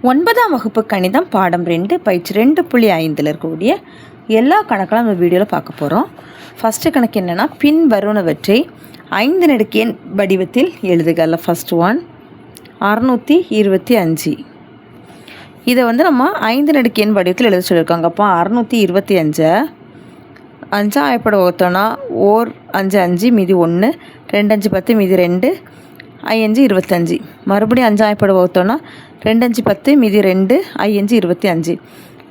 9ஆம் வகுப்பு கணிதம் பாடம் 2 பயிற்சி 2.5 இருக்கக்கூடிய எல்லா கணக்கெல்லாம் நம்ம வீடியோவில் பார்க்க போகிறோம். ஃபஸ்ட்டு கணக்கு என்னென்னா, பின் வருவனவற்றை 5 நெடுக்கு எண் வடிவத்தில் எழுதுகல. First one 625. இதை நம்ம 5 நெடுக்கு எண் வடிவத்தில் எழுத சொல்லியிருக்காங்க. அப்போ 625 5 ஆயப்பட வகுத்தோன்னா 1 5 5 மீதி 1 2 5 10 மீதி 2 5 25. மறுபடியும் 5 ஆயப்பட வகுத்தோன்னா 2 5 10 மீதி 2 5 25.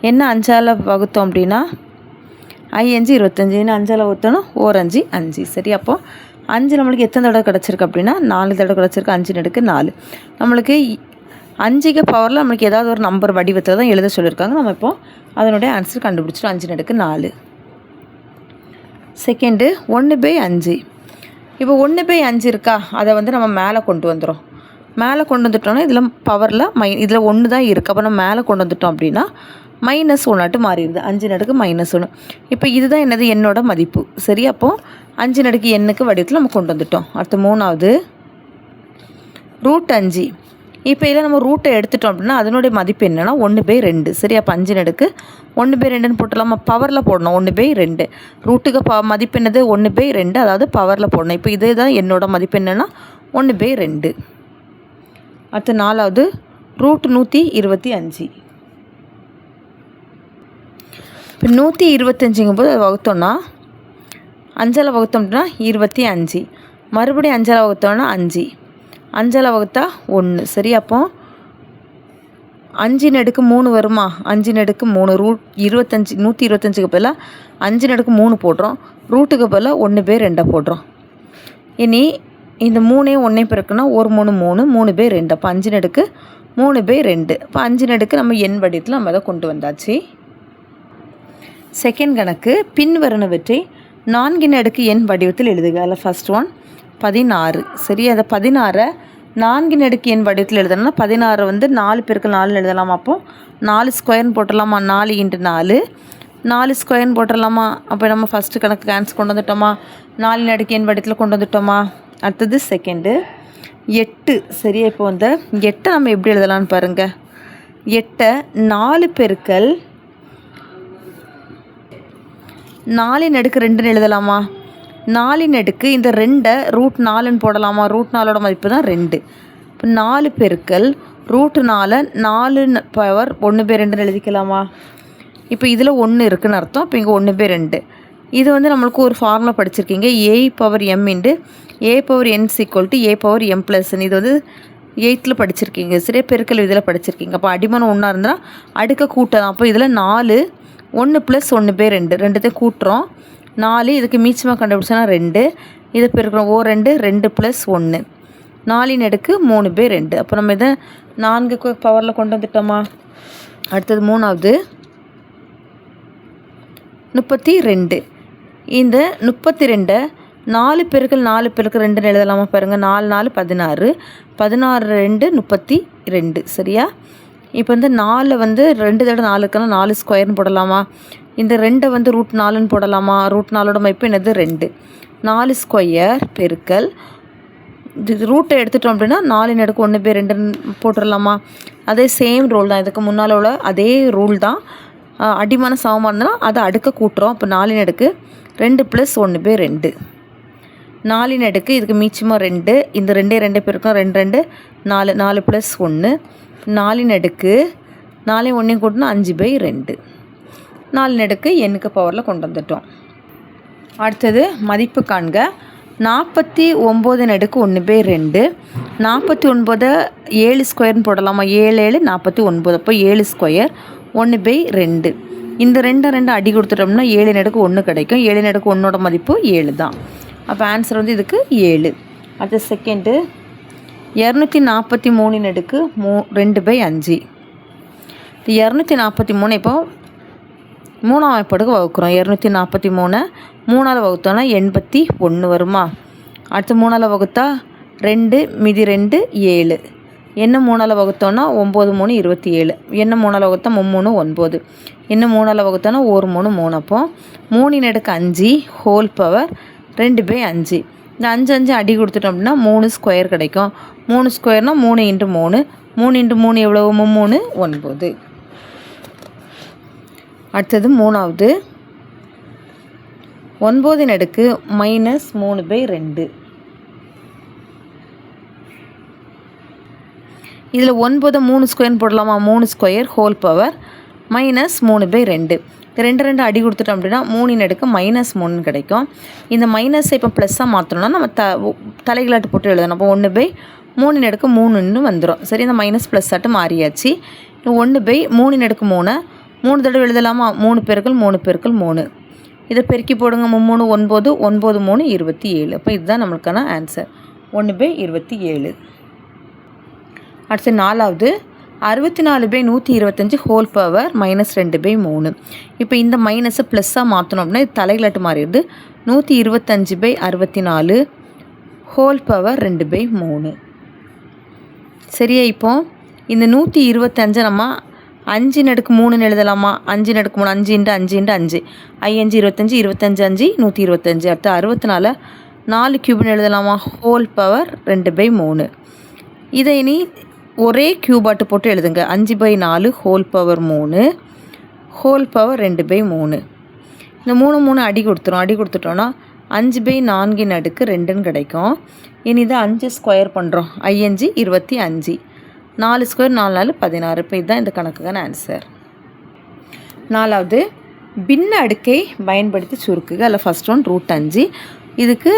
என்ன 5ஆல் வகுத்தோம் அப்படின்னா 5 25. என்ன 5ஆல் வகுத்தோன்னா 1 5 5. சரி, அப்போது 5 நம்மளுக்கு எத்தனை தடவை கிடச்சிருக்கு அப்படின்னா 4 தடவை கிடச்சிருக்கு. 5 நெடுக்கு 4. நம்மளுக்கு 5 பவரில் நம்மளுக்கு ஏதாவது ஒரு நம்பர் வடிவத்தில் தான் எழுத சொல்லியிருக்காங்க. நம்ம இப்போது அதனுடைய ஆன்சர் கண்டுபிடிச்சிட்டோம். 5 நெடுக்கு 4. செகண்டு 1/5. இப்போ 1/5 இருக்கா, அதை நம்ம மேலே கொண்டு வந்துடும். மேலே கொண்டு வந்துட்டோன்னா இதில் பவரில் இதில் 1 தான் இருக்குது. அப்போ நம்ம மேலே கொண்டு வந்துட்டோம் அப்படின்னா -1 மாறிடுது. 5 நெடுக்கு -1. இப்போ இதுதான் என்னது, எண்ணோட மதிப்பு. சரி, அப்போது 5 நெடுக்கு எண்ணுக்கு வடிவத்தில் நம்ம கொண்டு வந்துட்டோம். அடுத்து 3வது √5. இப்போ இதில் நம்ம ரூட்டை எடுத்துட்டோம் அப்படின்னா அதனுடைய மதிப்பு என்னென்னா 1/2. சரி, அப்போ 5 நெடுக்கு 1/2ன்னு போட்டலாம். நம்ம பவரில் போடணும். 1/2 ரூட்டுக்கு மதிப்பு என்னது 1/2, அதாவது பவரில் போடணும். இப்போ இதே தான் என்னோட மதிப்பு என்னென்னா 1/2. அடுத்து 4வது √125. இப்போ 125ங்கும் போது அதை வகுத்தோன்னா 5ஆல் வகுத்தோம் அப்படின்னா 25. மறுபடியும் 5ஆல் வகுத்தோன்னா 5. 5ஆல் வகுத்தா 1. சரி, அப்போ 5 நெடுக்கு 3 வருமா? 5 நெடுக்கு 3 √25. 125க்கு பதிலாக 5 நெடுக்கு 3 போடுறோம். ரூட்டுக்கு பதிலாக 1/2 போடுறோம். இனி இந்த 3 1 பிறக்குன்னா 1 3 3 3/2. அப்போ 5 நெடுக்கு 3/2. அப்போ 5 நெடுக்கு நம்ம எண் வடிவத்தில் நம்ம அதை கொண்டு வந்தாச்சு. செகண்ட் கணக்கு, பின் வருவனவற்றை 4 நெடுக்கு எண் வடிவத்தில் எழுதுக. அதில் ஃபஸ்ட் ஒன் 16. சரி, அதை 16 4 நெடுக்கு எண் வடிவத்தில் எழுதணும்னா 16 4 பெருக்கல் 4 எழுதலாமா? அப்போது 4 ஸ்கொயர்னு போட்டுடலாமா? 4 × 4 4 ஸ்கொயர்னு போட்டுடலாமா? அப்போ நம்ம ஃபஸ்ட்டு கணக்கு ஆன்சர் கொண்டு வந்துட்டோமா? 4 நெடுக்கு எண் வடிவத்தில் கொண்டு வந்துட்டோமா? அடுத்தது செகண்டு 8. சரியா, இப்போ 8 நம்ம எப்படி எழுதலான்னு பாருங்கள். 8 4 பெருக்கல் 4 நெடுக்கு 2ன்னு எழுதலாமா? 4 நெடுக்கு இந்த 2 √4ன்னு போடலாமா? √4ஓட மதிப்பு தான் 2. இப்போ 4 பெருக்கல் √4 4 பவர் 1/2ன்னு எழுதிக்கலாமா? இப்போ இதில் 1 இருக்குதுன்னு அர்த்தம். இப்போ இங்கே 1/2. இது நம்மளுக்கு ஒரு ஃபார்முலா படிச்சிருக்கீங்க. a/m × a/n = a/m+. இது 8th படிச்சிருக்கீங்க. சரியா, பெருக்கல் இதில் படிச்சிருக்கீங்க. அப்போ அடிமானம் 1 இருந்தால் அடுக்க கூட்டலாம். அப்போ இதில் 4 1 + 1/2 ரெண்டுத்தையும் கூட்டுறோம். 4 இதுக்கு மீச்சமாக கண்டுபிடிச்சோன்னா 2. இதை பெருக்கிறோம். 2 2 + 1 4 நெடுக்கு 3/2. அப்போ நம்ம இதை 4 பவரில் கொண்டு வந்துட்டோமா? அடுத்தது 3வது 32. இந்த 32 4 பெருக்கல் 4 பெருக்கல் 2ன்னு எழுதலாமா? பாருங்கள். 4 4 16 16 2 32. சரியா, இப்போ 4 2 தடவை 4க்குன்னா 4 ஸ்கொயர்னு போடலாமா? இந்த 2 √4ன்னு போடலாமா? √4ஓட மதிப்பு என்னது 2. 4 ஸ்கொயர் பெருக்கல் ரூட்டை எடுத்துட்டோம் அப்படின்னா 4 நெடுக்கு 1/2ன்னு போட்டுடலாமா? அதே சேம் ரூல் தான். இதுக்கு முன்னால் உள்ள அதே ரூல் தான். அடிமான சமமாக இருந்தால் அதை அடுக்க கூட்டுறோம். இப்போ 4 நெடுக்கு 2 + 1/2. 4 நெடுக்கு இதுக்கு மீச்சமாக 2. இந்த 2 2 பெருக்கும் 2 2 4 4 + 1 4 நெடுக்கு 4 1 கூட்டினா 5/2. 4 நெடுக்கு எண்ணுக்கு பவரில் கொண்டு வந்துட்டோம். அடுத்தது மதிப்பு காண்க. 49 நெடுக்கு 1/2. 49 7 ஸ்கொயர்னு போடலாமா? 7 7 49. அப்போ 7 ஸ்கொயர் 1/2. இந்த 2 2 அடி கொடுத்துட்டோம்னா 7 நெடுக்கு 1 கிடைக்கும். 7 நெடுக்கு 1ஓட மதிப்பு 7 தான். அப்போ ஆன்சர் இதுக்கு 7. அடுத்த செகண்டு 243 நெடுக்கு 2/5. 243 இப்போ 3ஆம் வாய்ப்பாடுக்கு வகுக்கிறோம். 243 3ஆல் வகுத்தோன்னா 81 வருமா? அடுத்து 3ஆல் வகுத்தா 2 மீதி 2 7. என்ன 3ஆல் வகுத்தோன்னா 9 3 27. என்ன 3ஆல் வகுத்தா 3 9. என்ன 3ஆல் வகுத்தோன்னா 1 3 3. அப்போ 3 நெடுக்கு 5 ஹோல் பவர் 2/5. இந்த 5 5 அடி கொடுத்துட்டோம் அப்படின்னா 3 ஸ்கொயர் கிடைக்கும். 3 ஸ்கொயர்னால் 3 × 3, 3 × 3 எவ்வளவு? 3 9. அடுத்தது மூணாவது 9 அடுக்கு -3/2. இதில் 9 3 ஸ்கொயர்னு போடலாமா? 3 ஸ்கொயர் ஹோல் பவர் -3/2. 2 அடி கொடுத்துட்டோம் அப்படின்னா 3 அடுக்கு -3 கிடைக்கும். இந்த மைனஸை இப்போ ப்ளஸ்ஸாக மாற்றணும்னா நம்ம தலைகளாட்டு போட்டு எழுதணும். அப்போ 1/3 அடுக்கு 3ன்னு வந்துடும். சரி, இந்த மைனஸ் ப்ளஸ் ஆட்டு மாறியாச்சு. 1/3 அடுக்கு 3 3 தடவை எழுதலாமா? 3 × 3 × 3. இதை பெருக்கி போடுங்க. 3 9, 9 3 27. அப்போ இதுதான் நம்மளுக்கான ஆன்சர், 1/27. அடுத்து நாலாவது 64/125 ஹோல் பவர் -2/3. இப்போ இந்த மைனஸை ப்ளஸ்ஸாக மாற்றணும் அப்படின்னா இது தலைகளாட்டு மாறிடுது. 125/64 ஹோல் பவர் 2/3. சரியா? இப்போ இந்த 125 நம்ம 5 அடுக்கு 3ன்னு எழுதலாமா? 5 அடுக்கு 3 5 × 5 × 5 5 25 25 5 125. அடுத்து 64 4 கியூப்னு எழுதலாமா? Whole power 2/3. இதை இனி ஒரே கியூபாட்டு போட்டு எழுதுங்க. 5/4 ஹோல் பவர் 3 ஹோல் பவர் 2/3. இந்த 3 3 அடி கொடுத்துட்டோன்னா 5/4 அடுக்கு 2ன்னு கிடைக்கும். இனி இதை 5 ஸ்கொயர் பண்ணுறோம். 5 25, 4 ஸ்கொயர் 4 4 16. இப்போ இதுதான் இந்த கணக்குக்கான ஆன்சர். நாலாவது பின்ன அடுக்கை பயன்படுத்தி சுருக்குக. அதில் ஃபஸ்ட் ஒன் √5. இதுக்கு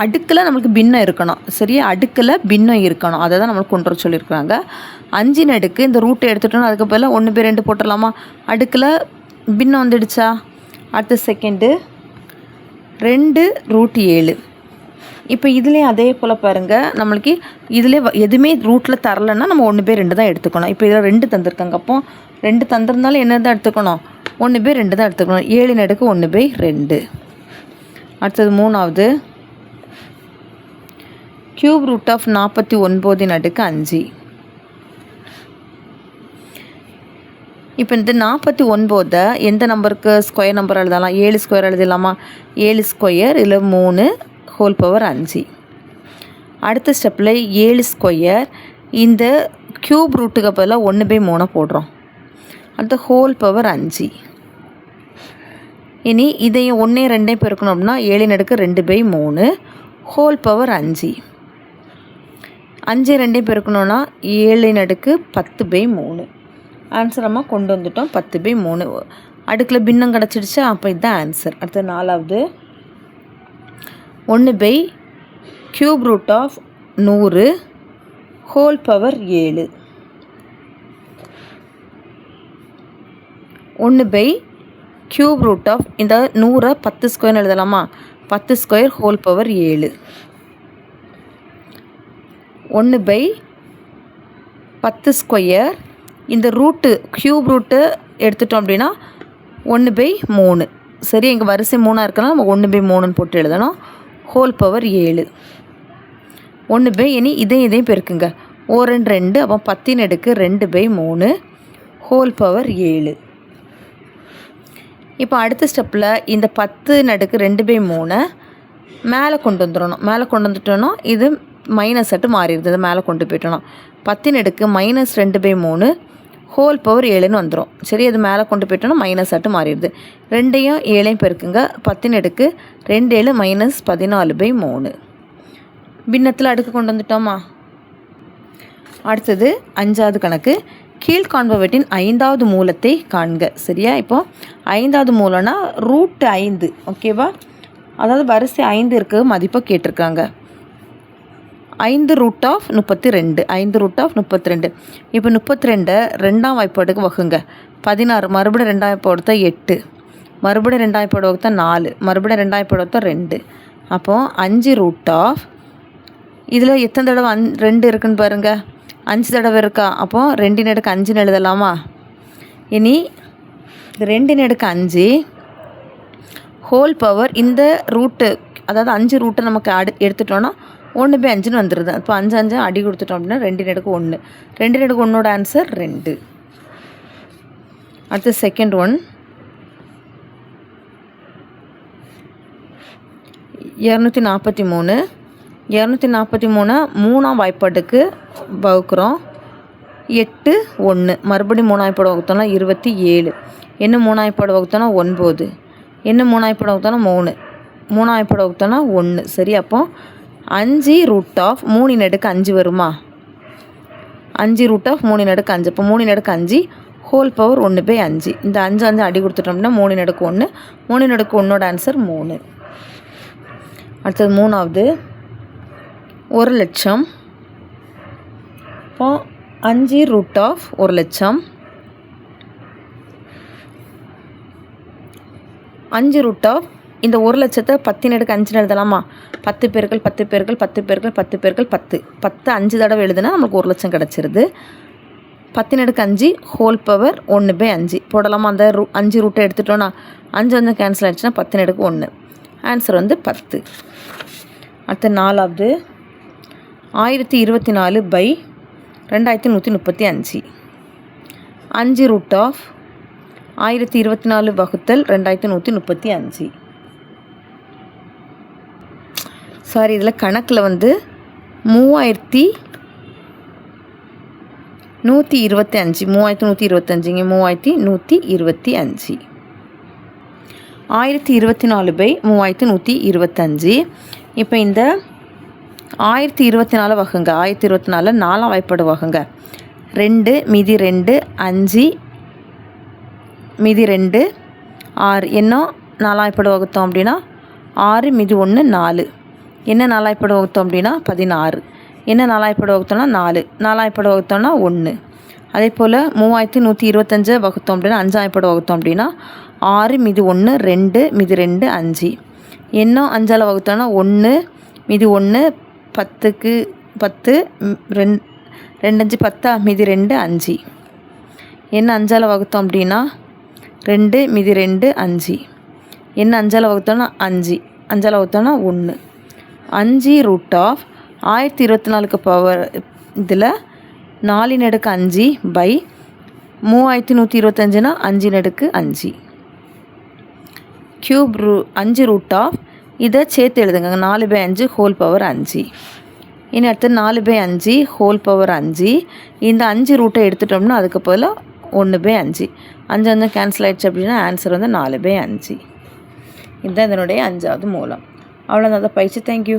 அடுக்கில் நம்மளுக்கு பின்னம் இருக்கணும். சரியா? அடுக்கில் பின்னம் இருக்கணும். அதை தான் நம்மளுக்கு கொண்டு வர சொல்லியிருக்கிறாங்க. 5 அடுக்கு இந்த ரூட்டை எடுத்துட்டோன்னா அதுக்கு பதில் 1/2 போட்டுடலாமா? அடுக்கில் பின்னம் வந்துடுச்சா? அடுத்த செகண்டு 2√7. இப்போ இதுலேயும் அதே போல் பாருங்கள், நம்மளுக்கு இதில் எதுவுமே ரூட்டில் தரலைன்னா நம்ம 1/2 தான் எடுத்துக்கணும். இப்போ இதில் 2 தந்திருக்காங்க. அப்போ 2 தந்திருந்தாலும் என்ன தான் எடுத்துக்கணும்? 1/2 தான் எடுத்துக்கணும். 7 அடுக்கு 1/2. அடுத்தது மூணாவது கியூப் ரூட் ஆஃப் 49 அடுக்கு 5. இப்போ இந்த 49 எந்த நம்பருக்கு ஸ்கொயர் நம்பர் எழுதலாம்? 7 ஸ்கொயர் எழுதலாமா? 7 ஸ்கொயர் இதில் 3 ஹோல் பவர் 5. அடுத்த ஸ்டெப்பில் 7 ஸ்கொயர் இந்த கியூப் ரூட்டுக்கு பதிலாக 1/3 போடுறோம். அடுத்த ஹோல் பவர் 5. இனி இதையும் 1 2 பெருக்கணும் அப்படின்னா 7 அடுக்கு 2/3 ஹோல் பவர் 5. 5 2 பெருக்கணும்னா 7 அடுக்கு 10/3. ஆன்சர் நம்ம கொண்டு வந்துட்டோம். 10/3 அடுக்கில் பின்னம் கிடச்சிடுச்சு. அப்போ இதுதான் ஆன்சர். அடுத்து நாலாவது 1/கியூப் ரூட் ஆஃப் 100 ஹோல் பவர் 7. 1/கியூப் ரூட் ஆஃப் இந்த 100 10 ஸ்கொயர்னு எழுதலாமா? 10 ஸ்கொயர் ஹோல் பவர் 7. 1/10 ஸ்கொயர் இந்த ரூட்டு கியூப் ரூட்டு எடுத்துட்டோம் அப்படின்னா 1/3. சரி, இங்கே வரிசை 3 இருக்குன்னா நம்ம 1/3ன்னு போட்டு எழுதணும். Whole power 7. இனி இதையும் பெருக்குங்க. 1 2 அப்போ 10 அடுக்கு 2/3 ஹோல் பவர் 7. இப்போ அடுத்த ஸ்டெப்பில் இந்த 10 அடுக்கு 2/3 மேலே கொண்டு வந்துடணும். மேலே கொண்டு வந்துட்டோன்னா இது மைனஸ் ஆட்டு மாறிடுது. அதை மேலே கொண்டு போயிட்டோன்னா 10 அடுக்கு -2/3 ஹோல் பவர் 7ன்னு வந்துடும். சரி, அது மேலே கொண்டு போயிட்டோன்னா மைனஸ் ஆட்டு மாறிடுது. 2யும் 7யும் பெருக்குங்க. 10 அடுக்கு 2 7 -14/3. பின்னத்தில் அடுக்கு கொண்டு வந்துட்டோமா? அடுத்தது 5வது கணக்கு. கீழ்காண்பவற்றின் 5வது மூலத்தை காண்க. சரியா? இப்போ 5வது மூலம்னா √5. ஓகேவா? அதாவது வரிசை 5 இருக்க மதிப்பை கேட்டிருக்காங்க. 5 ரூட் ஆஃப் 32. 5 root of 32. இப்போ 32 2ஆம் வாய்ப்பாடுக்கு வகுங்க. 16 மறுபடியும் 2ஆம் வாய்ப்பாடு வகுத்தா 8, மறுபடியும் 2ஆம் வாய்ப்பாடு வகுத்தா 4, மறுபடியும் 2ஆம் வாய்ப்பாடு வகுத்தா 2. அப்போது 5 ரூட் ஆஃப் இதில் எத்தனை தடவை 2 இருக்குன்னு பாருங்கள். 5 தடவை இருக்கா? அப்போது 2 அடுக்கு 5ன்னு எழுதலாமா? இனி 2 அடுக்கு 5 ஹோல் பவர் இந்த ரூட்டு, அதாவது 5 ரூட்டை நமக்கு எடுத்துட்டோன்னா 1/5ன்னு வந்துடுது. இப்போ 5 5 அடி கொடுத்துட்டோம் அப்படின்னா 2 அடுக்கு 1. 2 அடுக்கு 1ஓட ஆன்சர் 2. அடுத்து செகண்ட் ஒன் 243. 243 மூணாம் வாய்ப்பாட்டுக்கு வகுக்கிறோம். 8 1 மறுபடியும் மூணாய்ப்பாடு வகுத்தோம்னா 27. என்ன மூணாய்ப்பாடு வகுத்தோம்னா 9. என்ன மூணாய்ப்பாடு வகுத்தோம்னா 3. மூணாய்ப்பாடு வகுத்தோம்னா 1. சரி, அப்போ 5 ரூட் ஆஃப் 3 வருமா? 5 ரூட் ஆஃப் 3 அப்போ 3 ஹோல் பவர் 1/5. இந்த 5 அடி கொடுத்துட்டோம்னா 3 1 ஆன்சர் 3. அடுத்தது மூணாவது 1,00,000. இப்போ 5 ரூட் ஆஃப் 1,00,000. 5 ரூட் ஆஃப் இந்த 1,00,000 10 எழுதலாமா? 10 பேர்கள் 10 பேர்கள் 10 பேர்கள் 10 பேர்கள் 10 10 5 தடவை எழுதுனா நமக்கு 1,00,000 கிடச்சிருது. 10 ஹோல் பவர் 1/5 போடலாமா? அந்த 5 ரூட்டை எடுத்துட்டோன்னா 5 கேன்சல் ஆகிடுச்சுன்னா 10 1 ஆன்சர் 10. அடுத்த நாலாவது 1024/2135. 5 ரூட் ஆஃப் 1024 வகுத்தல் 2135. சாரி, இதில் கணக்கில் 3125 3125 3125. 1024/3125. இப்போ இந்த 1024 வகுங்க. 1024 4ஆம் வாய்ப்பாடு வகுங்க. 2 மீதி 2 5 மீதி 2 6. என்ன 4ஆம் வாய்ப்பாடு வகுத்தோம் அப்படின்னா 6 மீதி 1 4. என்ன 4ஆம் வாய்ப்பாடு வகுத்தோம் அப்படின்னா 16. என்ன 4ஆம் வாய்ப்பாடு வகுத்தோம்னா 4. 4ஆம் வாய்ப்பாடு வகுத்தோம்னா 1. அதே போல் 3125 வகுத்தோம் அப்படின்னா 5ஆம் வாய்ப்பாடு வகுத்தோம் அப்படின்னா 6 மீதி 1 2 மீதி 2 5. என்ன 5ஆல் வகுத்தோம்னா 1 மீதி 1 10க்கு 10 2 5 10 மீதி 2 5. என்ன 5ஆல் வகுத்தோம் அப்படின்னா 2 மீதி 2 5. என்ன 5ஆல் வகுத்தோம்னா 5. 5ஆல் வகுத்தோம்னா 1. 5 ரூட் ஆஃப் 1024க்கு பவர் இதில் 4/5 பை 3125னா 5/5 க்யூப் 5 ரூட் ஆஃப் இதை சேர்த்து எழுதுங்க. 4/5 ஹோல் பவர் 5. இனி அடுத்து 4/5 ஹோல் பவர் 5. இந்த 5 ரூட்டை எடுத்துட்டோம்னா அதுக்கு பதில் 1/5. 5 கேன்சல் ஆகிடுச்சு அப்படின்னா ஆன்சர் 4/5. இதுதான் இதனுடைய 5ஆவது மூலம். அவ்வளோதான் பயிற்சி. தேங்க்யூ.